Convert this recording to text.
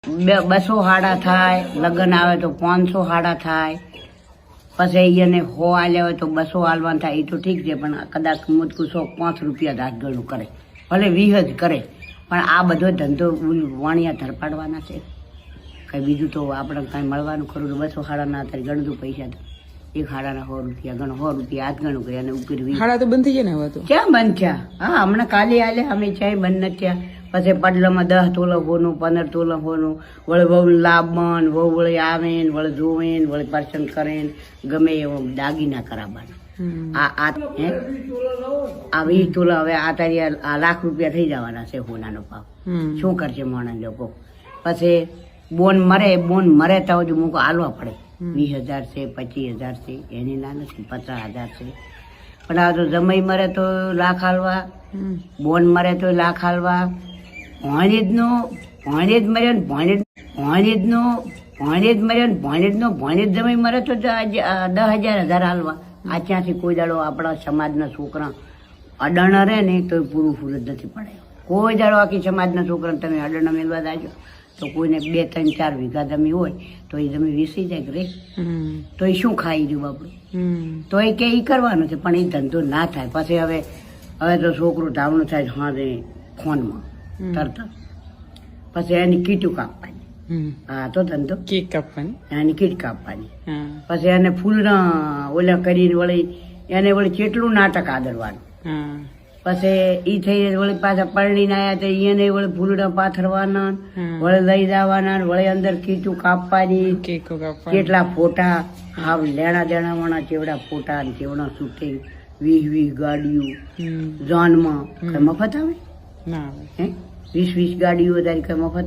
200 હાડા થાય, લગ્ન આવે તો 500 હાડા થાય, પછી એને 100 આલ્યા હોય તો 200 આલવાના થાય. એ તો ઠીક છે, પણ કદાચ મોટકું 105 રૂપિયા દાંત ગણું કરે, ભલે 20 જ કરે, પણ આ બધો ધંધો વાણિયા ધરપાડવાના છે. કઈ બીજું તો આપણે કાંઈ મળવાનું ખરું? 200 હાડા ના થાય ગણતું પૈસા તો એક હાડાના 100 રૂપિયા ગણો, 100 રૂપિયા આજ ગણું કર્યા અને ઉપર 20 હાડા તો બંધ થઈ જાય ને હવે તો. ક્યાં બંધ થયા? હા, હમણાં કાલે આલ્યા, અમે ચાય બંધ નથી થયા. પછી પડલામાં 10 તોલા હોનું, 15 તોલા હોનું, વળી વહુ લાવવાનું, વહુ વળી આવે ને વળી જોવે ને વળી પસંદ કરે ને ગમે એવો દાગીના કરાવવાના. આ 20 તોલા હવે આ તારી આ લાખ રૂપિયા થઈ જવાના છે હોનાનો ભાવ. શું કરશે માણસ લોકો? પછી બોન મરે તો હજુ મૂકો હાલવા પડે. 20,000 છે, 25,000 છે, એની ના નથી, 50,000 છે. પણ આ તો જમાઈ મરે તો લાખ હાલવા, બોન મરે તો લાખ હાલવા, ભણેજ મર્યો ને ભણેજ જમાઈ મરે તો 10,000 હાલવા. આ ત્યાંથી કોઈ દાડો આપણા સમાજના છોકરા અડણ રહે ને તો પૂરું જ નથી પડે. કોઈ દાડો આખી સમાજના છોકરાને તમે અડણ મેળવા દાજો તો કોઈને 2, 3, 4 વીઘા જમી હોય તો એ જમી વેસી જાય રે, તો એ શું ખાઈ રહ્યું આપણું? તો એ કે એ કરવાનું છે, પણ એ ધંધો ના થાય. પછી હવે તો છોકરું ધાવણું થાય હાથે ફોનમાં તરત, પછી એની કીટું કાપવાની. હા, તો ધંધો કેક કાપવાની, એની કીટ કાપવાની. પછી એને ફૂલના ઓલા કરીને વળી એને વળી કેટલું નાટક આદરવાનું. પછી ઈ થઈ વળી પાછા પરણીને આવ્યા તો એને વળી ફૂલડા પાથરવાના, વળી લઈ જવાના, વળી અંદર કીટું કાપવાની, કેકો કાપવાની, કેટલા ફોટા, હા લેણા દેણા વાળા ચેવડા ફોટા ને ચેવડા શૂટિંગ, 20 ગાડીઓ જાનમાં. કઈ મફત આવે? ના હે 20 ગાડીઓ તારી કઈ મફત